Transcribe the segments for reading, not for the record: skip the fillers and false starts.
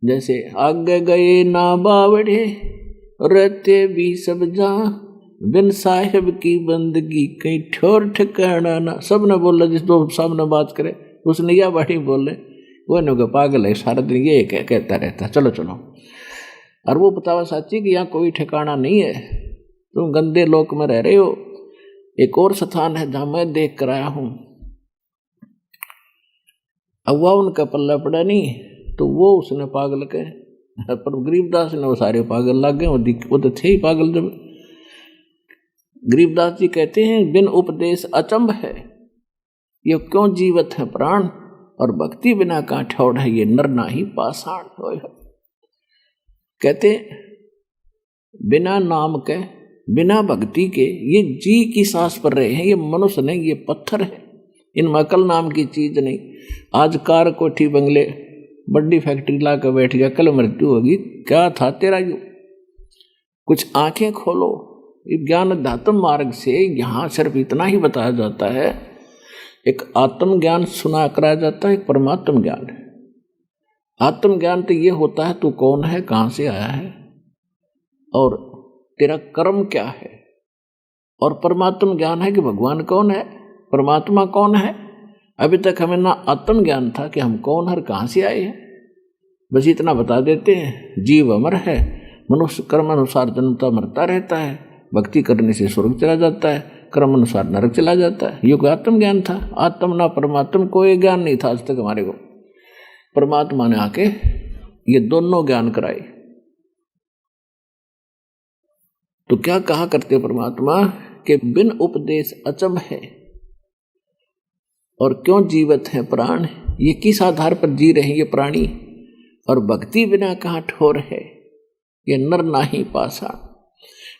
जैसे आगे गए ना बावड़े रहते भी सब जहां, बिन साहिब की बंदगी कहीं ठोर ठिकाना ना। सब ने बोला, जिस दो सामने बात करे उसने या बाड़ी बोले, वो ने पागल है सारा दिन ये कहता रहता, चलो चलो। और वो बतावा साची कि यहाँ कोई ठिकाना नहीं है, तुम गंदे लोक में रह रहे हो। एक और स्थान है जहां मैं देख कर आया हूं। अब वह उनका पल्ला पड़ा नहीं, तो वो उसने पागल कहे, पर गरीबदास ने वो सारे पागल लग गए। वो तो थे ही पागल। जब गरीबदास जी कहते हैं, बिन उपदेश अचंभ है, ये क्यों जीवत है प्राण, और भक्ति बिना का ठौड़ है, ये नर ना ही पाषाण। कहते बिना नाम के बिना भक्ति के ये जी की सांस पर रहे हैं, ये मनुष्य नहीं, ये पत्थर है। इनमें अकल नाम की चीज नहीं। आज कार कोठी बंगले बड़ी फैक्ट्री ला कर बैठ गया, कल मृत्यु होगी। क्या था तेरा यू? कुछ आंखें खोलो। ज्ञान अध्यात्म मार्ग से यहाँ सिर्फ इतना ही बताया जाता है, एक आत्म ज्ञान सुना कराया जाता है, एक परमात्म ज्ञान है। आत्म ज्ञान तो ये होता है तू कौन है, कहाँ से आया है और तेरा कर्म क्या है। और परमात्म ज्ञान है कि भगवान कौन है, परमात्मा कौन है। अभी तक हमें ना आत्म ज्ञान था कि हम कौन है, कहाँ से आए हैं। बस इतना बता देते हैं, जीव अमर है, मनुष्य कर्म अनुसार जन्मता मरता रहता है, भक्ति करने से स्वर्ग चला जाता है, कर्म अनुसार नरक चला जाता है। ये कोई आत्म ज्ञान था। आत्म ना परमात्म कोई ज्ञान नहीं था आज तक हमारे को। परमात्मा ने आके ये दोनों ज्ञान कराए। तो क्या कहा करते परमात्मा के बिन उपदेश अचंभ है, और क्यों जीवत है प्राण, ये किस आधार पर जी रहे ये प्राणी, और भक्ति बिना कहाँ ठोर है, ये नर नाही पाषाण।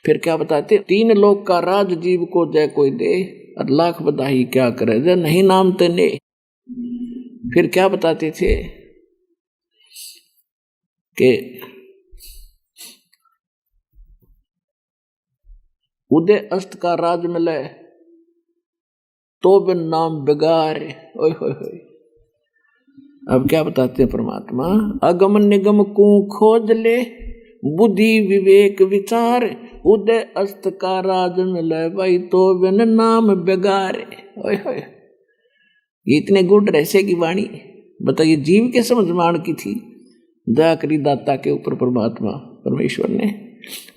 फिर क्या बताते, तीन लोक का राज जीव को जय कोई दे, और लाख बधाई क्या करे जय नहीं नाम तेने। फिर क्या बताते थे कि उदय अस्त का राज मिले तो बिन नाम बिगारे। ओए होए होए। अब क्या बताते हैं परमात्मा, अगम निगम को खोज ले, बुद्धि विवेक विचार, उदय अस्त का राज मिले भाई तो बिन नाम बिगारे। ओए होए। ये इतने गुण रहस्य की वाणी बताइए, जीव के समझ मान की थी। दया करी दाता के ऊपर परमात्मा परमेश्वर ने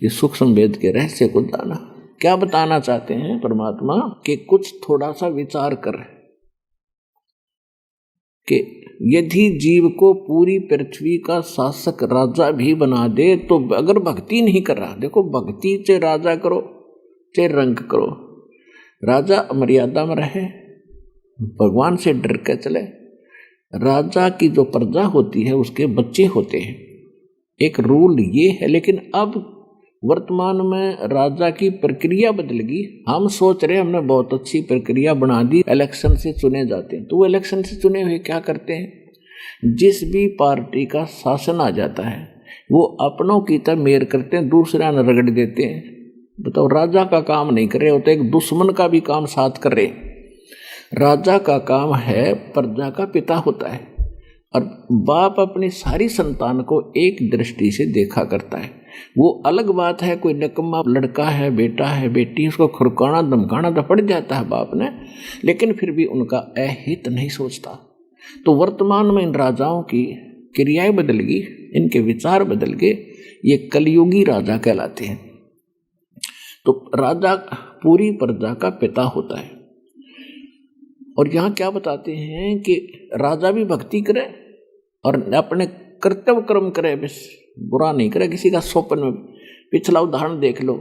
ये सूक्ष्म वेद के रहस्य को जाना। क्या बताना चाहते हैं परमात्मा कि कुछ थोड़ा सा विचार कर कि यदि जीव को पूरी पृथ्वी का शासक राजा भी बना दे, तो अगर भक्ति नहीं कर रहा, देखो भक्ति चाहे राजा करो चाहे रंग करो, राजा मर्यादा में रहे, भगवान से डर के चले। राजा की जो प्रजा होती है उसके बच्चे होते हैं, एक रूल ये है। लेकिन अब वर्तमान में राजा की प्रक्रिया बदल गई। हम सोच रहे हमने बहुत अच्छी प्रक्रिया बना दी, इलेक्शन से चुने जाते हैं। तो वो इलेक्शन से चुने हुए क्या करते हैं, जिस भी पार्टी का शासन आ जाता है वो अपनों की तरह मेयर करते हैं, दूसरा न रगड़ देते हैं। बताओ, राजा का काम नहीं कर रहे होते, एक दुश्मन का भी काम साथ कर रहे। राजा का काम है, प्रजा का पिता होता है, और बाप अपनी सारी संतान को एक दृष्टि से देखा करता है। वो अलग बात है, कोई निकम्मा लड़का है, बेटा है, बेटी, उसको खुरकाना धमकाना तो पड़ जाता है बाप ने, लेकिन फिर भी उनका अहित नहीं सोचता। तो वर्तमान में इन राजाओं की क्रियाएं बदल गई, इनके विचार बदल गए, ये कलयुगी राजा कहलाते हैं। तो राजा पूरी प्रजा का पिता होता है। और यहाँ क्या बताते हैं कि राजा भी भक्ति करे और अपने कर्तव्य कर्म करे, बस बुरा नहीं करे किसी का स्वप्न में। पिछला उदाहरण देख लो,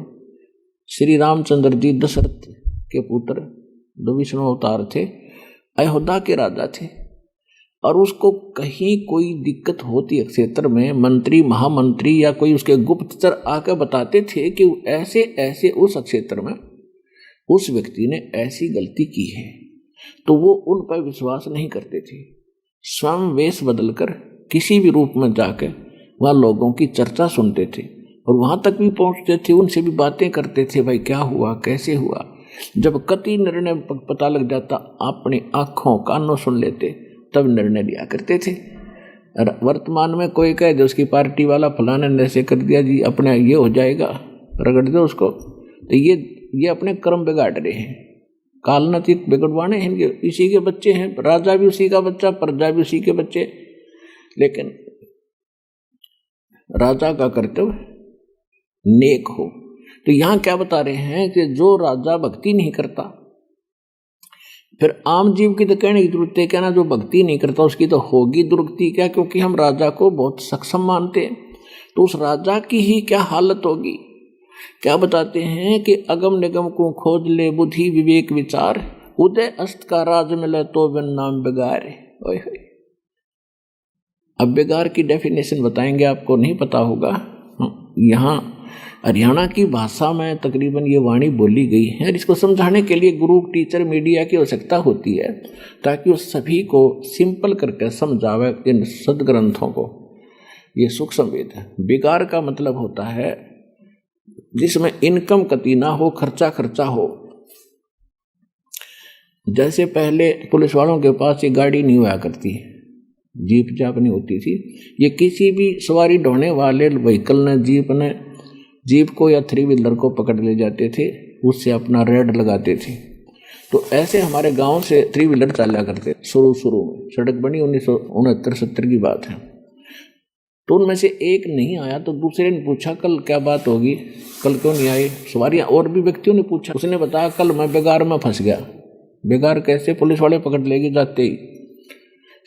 श्री रामचंद्र जी दशरथ के पुत्र, जो विष्णु अवतार थे, अयोध्या के राजा थे, और उसको कहीं कोई दिक्कत होती है क्षेत्र में, मंत्री महामंत्री या कोई उसके गुप्तचर आकर बताते थे कि ऐसे ऐसे उस क्षेत्र में उस व्यक्ति ने ऐसी गलती की है, तो वो उन पर विश्वास नहीं करते थे। स्वयं वेश बदलकर किसी भी रूप में जाकर वहाँ लोगों की चर्चा सुनते थे, और वहाँ तक भी पहुँचते थे, उनसे भी बातें करते थे, भाई क्या हुआ, कैसे हुआ। जब कति निर्णय पता लग जाता, अपनी आँखों कानों सुन लेते, तब निर्णय लिया करते थे। वर्तमान में कोई कहे दे उसकी पार्टी वाला फलाने ने ऐसे कर दिया जी, अपने ये हो जाएगा, रगड़ दो उसको, तो ये अपने कर्म बिगाड़ रहे हैं, कालनतीत बिगड़वाने हैं इनके, इसी के बच्चे हैं, राजा भी उसी का बच्चा, प्रजा भी उसी के बच्चे। लेकिन राजा का कर्तव्य नेक हो। तो यहां क्या बता रहे हैं कि जो राजा भक्ति नहीं करता, फिर आम जीव की तो कहने की जरूरत है क्या ना, जो भक्ति नहीं करता उसकी तो होगी दुर्गति क्या, क्योंकि हम राजा को बहुत सक्षम मानते हैं, तो उस राजा की ही क्या हालत होगी। क्या बताते हैं कि अगम निगम को खोज ले बुद्धि विवेक विचार, उदय अस्त का राज मिले तो बिन नाम बिगार। अब बिगार की डेफिनेशन बताएंगे, आपको नहीं पता होगा। यहाँ हरियाणा की भाषा में तकरीबन ये वाणी बोली गई है, और इसको समझाने के लिए गुरु, टीचर, मीडिया की आवश्यकता होती है, ताकि वो सभी को सिंपल करके समझावे इन सदग्रंथों को। ये सूक्ष्म वेद है। बिगार का मतलब होता है जिसमें इनकम कती ना हो, खर्चा हो। जैसे पहले पुलिस वालों के पास ये गाड़ी नहीं हुआ करती, जीप जाप नहीं होती थी, ये किसी भी सवारी ढोने वाले व्हीकल ने, जीप को या 3 व्हीलर को पकड़ ले जाते थे, उससे अपना रेड लगाते थे। तो ऐसे हमारे गांव से 3 व्हीलर चला करते शुरू में, सड़क बनी 1969-70 की बात है। तो उनमें से एक नहीं आया, तो दूसरे ने पूछा कल क्या बात होगी, कल क्यों नहीं आए सवारियां, और भी व्यक्तियों ने पूछा। उसने बताया कल मैं बेगार में फंस गया। बेगार कैसे, पुलिस वाले पकड़ लेके जाते ही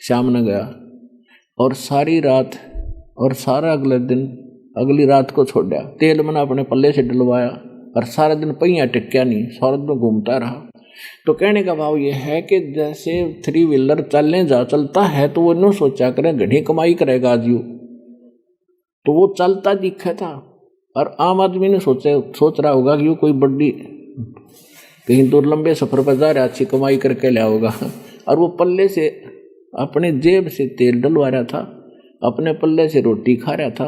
शाम न गया, और सारी रात और सारा अगली रात को छोड़ा, तेल मैंने अपने पल्ले से डलवाया, और सारा दिन पहिया टिक्या नहीं, सारा दिन घूमता रहा। तो कहने का भाव यह है कि जैसे 3 व्हीलर चलता है तो वो यूँ सोचा करें घनी कमाई करेगा आज यू, तो वो चलता दिखा था, और आम आदमी ने सोच रहा होगा कि वो कोई बड़ी कहीं दूर लंबे सफर पर जा रहा, अच्छी कमाई करके लिया होगा, और वो पल्ले से अपने जेब से तेल डलवा रहा था, अपने पल्ले से रोटी खा रहा था,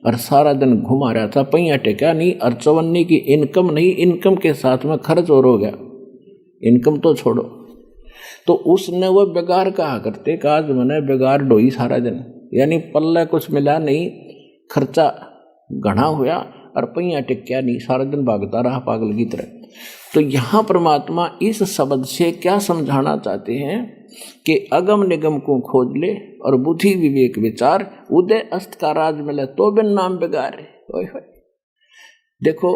और सारा दिन घुमा रहा था, पहिया टेका नहीं, और चवन्नी की इनकम नहीं, इनकम के साथ में खर्च और हो गया, इनकम तो छोड़ो। तो उसने वो बेगार कहा करते कि आज मैंने बेगार ढोई सारा दिन, यानी पल्ले कुछ मिला नहीं, खर्चा घना हुआ, और पहिया टिक्या नहीं, सारा दिन भागता रहा पागल की तरह। तो यहाँ परमात्मा इस शब्द से क्या समझाना चाहते हैं कि अगम निगम को खोज ले और बुद्धि विवेक विचार, उदय अस्त का राज मिले तो बिन नाम बिगार। देखो,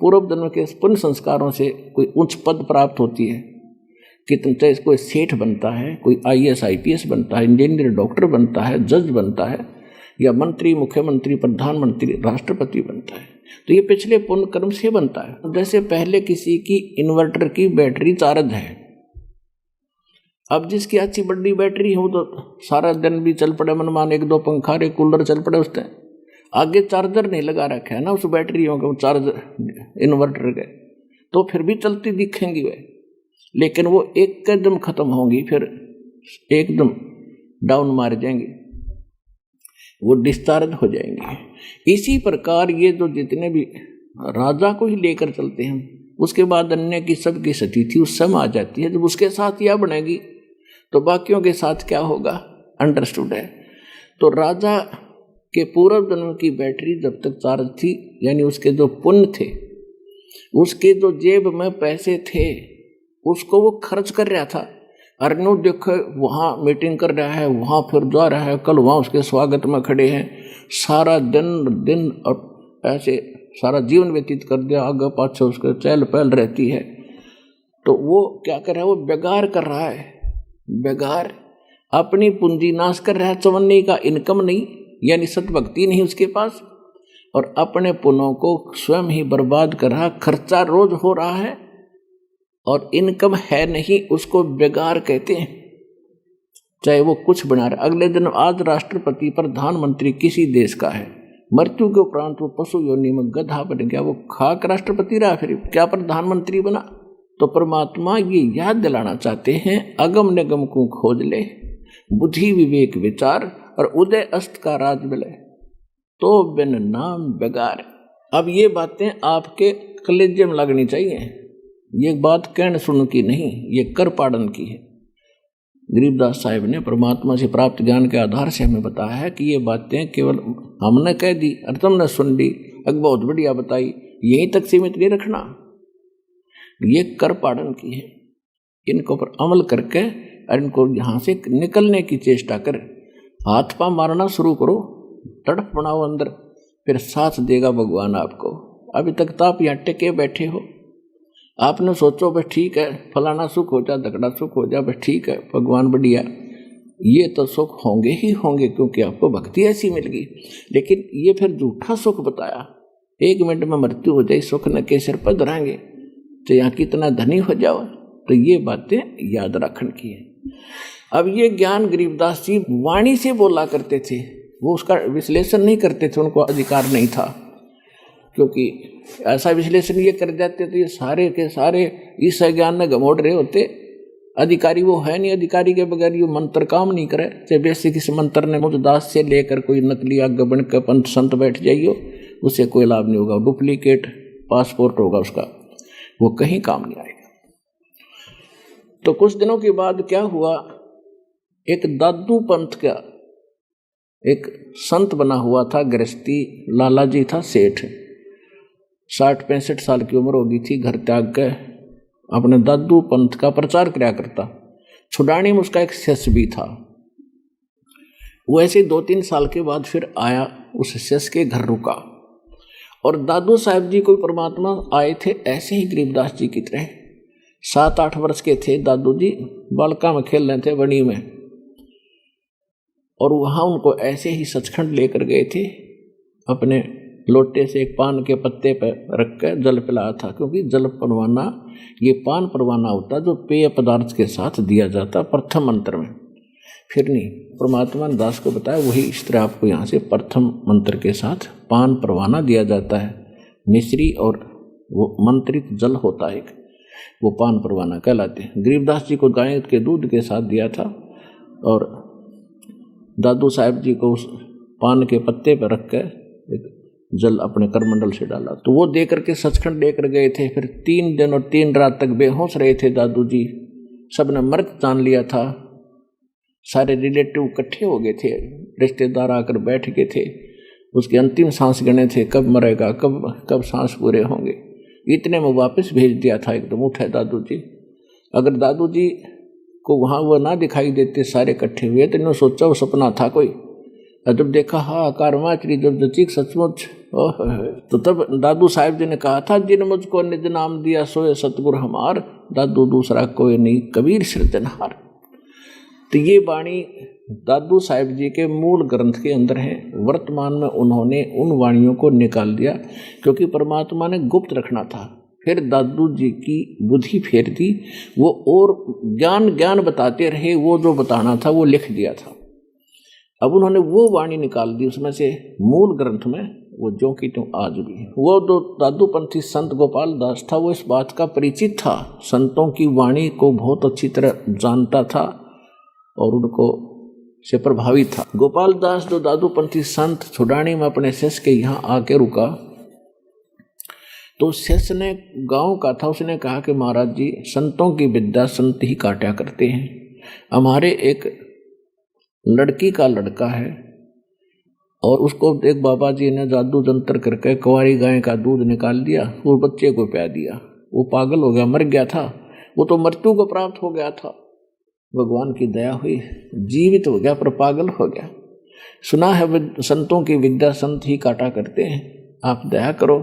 पूर्व जन्म के पुण्य संस्कारों से कोई उच्च पद प्राप्त होती है, कितने कोई सेठ बनता है, कोई IAS IPS बनता है, इंजीनियर डॉक्टर बनता है, जज बनता है, या मंत्री, मुख्यमंत्री, प्रधानमंत्री, राष्ट्रपति बनता है, तो ये पिछले पुण्य कर्म से बनता है। जैसे पहले किसी की इन्वर्टर की बैटरी चार्ज है, अब जिसकी अच्छी बड़ी बैटरी हो तो सारा दिन भी चल पड़े, मनमान 1-2 पंखा रे कूलर चल पड़े, उसने आगे चार्जर नहीं लगा रखा है ना उस बैटरियों का, चार्जर इन्वर्टर के, तो फिर भी चलती दिखेंगी वे, लेकिन वो एकदम खत्म होंगी, फिर एकदम डाउन मार जाएंगी, वो डिस्चार्ज हो जाएंगे। इसी प्रकार ये जो जितने भी राजा को ही लेकर चलते हैं, उसके बाद अन्य की सबकी स्थिति उस समय आ जाती है, जब उसके साथ यह बनेगी तो बाकियों के साथ क्या होगा, अंडरस्टूड है। तो राजा के पूर्व जन्म की बैटरी जब तक चार्ज थी, यानी उसके जो पुण्य थे, उसके जो जेब में पैसे थे, उसको वो खर्च कर रहा था। अर्नो देखो वहाँ मीटिंग कर रहा है, वहाँ फिर जा रहा है, कल वहाँ उसके स्वागत में खड़े हैं, सारा दिन और ऐसे सारा जीवन व्यतीत कर दिया, आगे पाछे उसके चहल पहल रहती है। तो वो क्या कर रहा है, वो बेगार कर रहा है, बेगार अपनी पूंजी नाश कर रहा है, चवन्नी का इनकम नहीं, यानी सतभक्ति नहीं उसके पास, और अपने पुण्यों को स्वयं ही बर्बाद कर रहा, खर्चा रोज हो रहा है और इनकम है नहीं, उसको बेगार कहते हैं। चाहे वो कुछ बना रहा, अगले दिन आज राष्ट्रपति प्रधानमंत्री किसी देश का है, मृत्यु के उपरांत वो पशु योनि में गधा बन गया, वो खाक राष्ट्रपति रहा, फिर क्या प्रधानमंत्री बना। तो परमात्मा ये याद दिलाना चाहते हैं, अगम निगम को खोज ले, बुद्धि विवेक विचार, और उदय अस्त का राज मिले तो बिन नाम बेगार। अब ये बातें आपके कलेजे में लगनी चाहिए, ये बात कहने सुन की नहीं, ये कर पाड़न की है। गरीबदास साहिब ने परमात्मा से प्राप्त ज्ञान के आधार से हमें बताया है कि ये बातें केवल हमने कह दी और तुमने सुन ली, एक बहुत बढ़िया बताई, यहीं तक सीमित नहीं रखना। ये कर पाड़न की है, इनको पर अमल करके और इनको यहाँ से निकलने की चेष्टा कर, हाथ पांव मारना शुरू करो, तड़प बनाओ अंदर, फिर साथ देगा भगवान आपको। अभी तक तो आप यहाँ टिके बैठे हो, आपने सोचो बस ठीक है फलाना सुख हो जा, धकड़ा सुख हो जा, बस ठीक है भगवान बढ़िया, ये तो सुख होंगे ही होंगे क्योंकि आपको भक्ति ऐसी मिल गई। लेकिन ये फिर झूठा सुख बताया, 1 मिनट में मृत्यु हो जाए, सुख न के सिर पर धराएंगे, तो यहाँ कितना धनी हो जाओ। तो ये बातें याद रखने की है। अब ये ज्ञान गरीबदास जी वाणी से बोला करते थे, वो उसका विश्लेषण नहीं करते थे, उनको अधिकार नहीं था, क्योंकि ऐसा विश्लेषण ये कर जाते तो ये सारे के सारे इस ज्ञान में घमोड़ रहे होते। अधिकारी वो है नहीं, अधिकारी के बगैर ये मंत्र काम नहीं करे। चाहे बेसिक इस मंत्र ने मुझदास से लेकर कोई नकली आगे बन कर पंथ संत बैठ जाइयो, उससे कोई लाभ नहीं होगा, डुप्लीकेट पासपोर्ट होगा उसका, वो कहीं काम नहीं आएगा। तो कुछ दिनों के बाद क्या हुआ, एक दादू पंथ का एक संत बना हुआ था, गृहस्थी लाला जी था, सेठ, 60-65 साल की उम्र होगी थी, घर त्याग के अपने दादू पंथ का प्रचार किया करता। छुड़ानी में उसका एक शिष्य भी था। वो ऐसे 2-3 साल के बाद फिर आया, उस शिष्य के घर रुका, और दादू साहब जी कोई परमात्मा आए थे ऐसे ही गरीबदास जी की तरह। 7-8 वर्ष के थे दादू जी, बालका में खेल रहे थे बनी में, और वहाँ उनको ऐसे ही सचखंड लेकर गए थे, अपने लोटे से एक पान के पत्ते पर रख कर जल पिलाया था, क्योंकि जल परवाना ये पान परवाना होता जो पेय पदार्थ के साथ दिया जाता प्रथम मंत्र में। फिर नहीं, परमात्मा ने दास को बताया वही इस तरह आपको यहाँ से प्रथम मंत्र के साथ पान परवाना दिया जाता है, मिश्री और वो मंत्रित जल होता है, वो पान परवाना कहलाते हैं। गरीबदास जी को गाय के दूध के साथ दिया था, और दादू साहब जी को उस पान के पत्ते पर रख कर एक जल अपने करमंडल से डाला, तो वो दे करके सचखंड लेकर गए थे। फिर 3 दिन और 3 रात तक बेहोश रहे थे दादू जी, सबने मृत जान लिया था, सारे रिलेटिव इकट्ठे हो गए थे, रिश्तेदार आकर बैठ गए थे, उसकी अंतिम सांस गिने थे, कब मरेगा, कब सांस पूरे होंगे। इतने में वापस भेज दिया था, एकदम उठे दादू जी। अगर दादू जी को वहाँ वो ना दिखाई देते, सारे इकट्ठे हुए, तो इन्होंने सोचा वो सपना था कोई, और जब देखा हाँ कारमाचरी जब चीख सचमुच, तो तब दादू साहिब जी ने कहा था, जिन मुझको निज नाम दिया सोए सतगुरु हमार, दादू दूसरा कोई नहीं कबीर सृजनहार। तो ये वाणी दादू साहिब जी के मूल ग्रंथ के अंदर है। वर्तमान में उन्होंने उन वाणियों को निकाल दिया, क्योंकि परमात्मा ने गुप्त रखना था। फिर दादू जी की बुद्धि फेर दी, वो और ज्ञान बताते रहे, वो जो बताना था वो लिख दिया था। अब उन्होंने वो वाणी निकाल दी उसमें से मूल ग्रंथ में, वो जो कि तुम आज भी है। वो जो दादूपंथी संत गोपाल दास था, वो इस बात का परिचित था, संतों की वाणी को बहुत अच्छी तरह जानता था और उनको से प्रभावित था। गोपाल दास जो दादूपंथी संत छुड़ानी में अपने शिष्य के यहाँ आके रुका, तो शिष्य ने गांव का था, उसने कहा कि महाराज जी, संतों की विद्या संत ही काटा करते हैं। हमारे एक लड़की का लड़का है, और उसको एक बाबा जी ने जादू जंतर करके कुंवारी गाय का दूध निकाल दिया, वो बच्चे को पिला दिया, वो पागल हो गया, मर गया था, वो तो मृत्यु को प्राप्त हो गया था। भगवान की दया हुई, जीवित हो गया पर पागल हो गया। सुना है संतों की विद्या संत ही काटा करते हैं, आप दया करो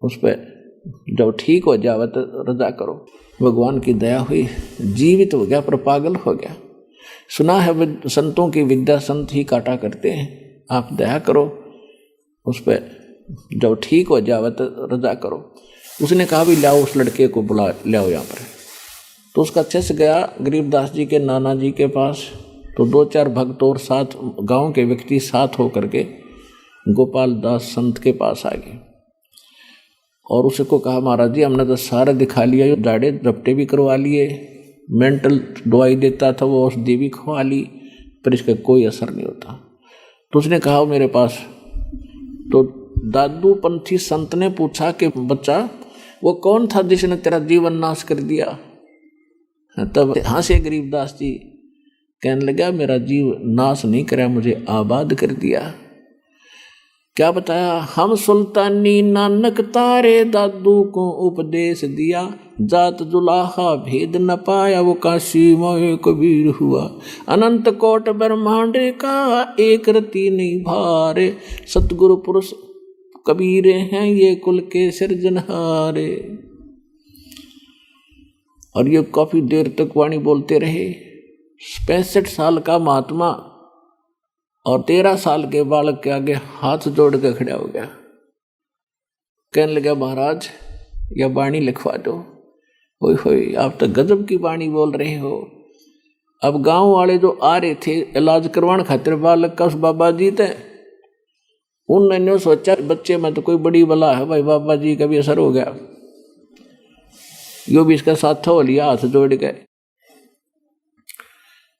उस पर, जब ठीक हो जावे तो रजा करो। भगवान की दया हुई, जीवित हो गया पर पागल हो गया। सुना है संतों की विद्या संत ही काटा करते हैं, आप दया करो उस पर, जब ठीक हो जावे तो रजा करो। उसने कहा भी लाओ उस लड़के को बुला लाओ यहाँ पर। तो उसका शिष्य गया गरीबदास जी के नाना जी के पास, तो 2-4 भक्त और साथ गांव के व्यक्ति साथ होकर के गोपाल दास संत के पास आ गए, और उसको कहा महाराज जी, हमने तो सारा दिखा लिया, जाड़े रपटे भी करवा लिए, मेंटल दवाई देता था वो औषधि भी खवा ली, पर इसका कोई असर नहीं होता। तो उसने कहा मेरे पास। तो दादूपंथी संत ने पूछा कि बच्चा, वो कौन था जिसने तेरा जीवन नाश कर दिया? तब हंसे गरीबदास जी कहने लगा मेरा जीव नाश नहीं करा, मुझे आबाद कर दिया। क्या बताया, हम सुल्तानी नानक तारे दादू को उपदेश दिया, जात जुलाहा भेद न पाया वो काशी मोए कबीर हुआ। अनंत कोट ब्रह्मांड का एक रति नहीं भारे, सतगुरु पुरुष कबीरे हैं ये कुल के सिरजनहारे। और ये काफी देर तक वाणी बोलते रहे। 65 साल का महात्मा और 13 साल के बालक के आगे हाथ जोड़ के खड़ा हो गया। कहने लगा महाराज यह वाणी लिखवा दो। होय होय आप तो गजब की वाणी बोल रहे हो। अब गांव वाले जो आ रहे थे इलाज करवाने खातिर बालक का, उस बाबा जी थे, उन्होंने सोचा बच्चे में तो कोई बड़ी बला है भाई, बाबा जी का भी असर हो गया, यो भी इसका साथ हो लिया, हाथ जोड़ गए।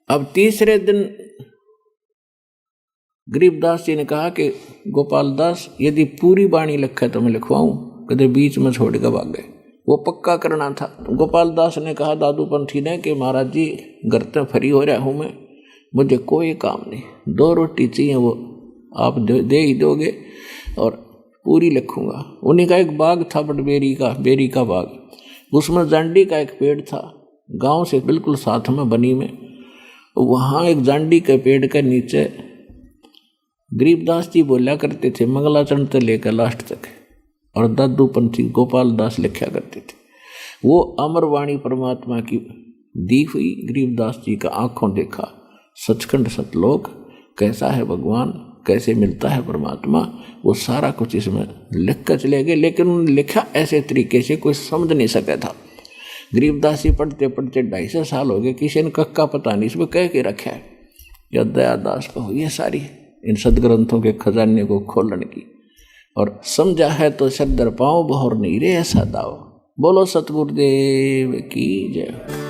अब तीसरे दिन गरीबदास जी ने कहा कि गोपाल दास यदि पूरी वाणी लिखा तो मैं लिखवाऊं, कदे बीच में छोड़ के भाग गए। वो पक्का करना था। गोपाल दास ने कहा दादू पंथी ने कि महाराज जी घर से फ्री हो रहा हूँ मैं, मुझे कोई काम नहीं, 2 रोटी चाहिए वो आप दे ही दोगे और पूरी लिखूंगा। उन्हीं का एक बाग था बटबेरी का, बेरी का बाग, उसमें जांडी का एक पेड़ था, गांव से बिल्कुल साथ में बनी में। वहाँ एक जांडी के पेड़ के नीचे गरीबदास जी बोला करते थे मंगलाचरण से लेकर लास्ट तक, और दादू पंथी गोपाल दास लिखा करते थे। वो अमरवाणी परमात्मा की दी हुई गरीबदास जी का आंखों देखा सचखंड सतलोक, कैसा है भगवान, कैसे मिलता है परमात्मा, वो सारा कुछ इसमें लिख कर चले गए। लेकिन उन्होंने लिखा ऐसे तरीके से कोई समझ नहीं सका था। गरीबदास जी पढ़ते पढ़ते 250 साल हो गए, किसी ने कक्का पता नहीं इसमें कह के रखा है। या दयादास को हुई है सारी इन सदग्रंथों के खजाने को खोलने की, और समझा है तो सदर पाओ बहोर नहीं रे ऐसा दाओ। बोलो सतगुरुदेव की जय।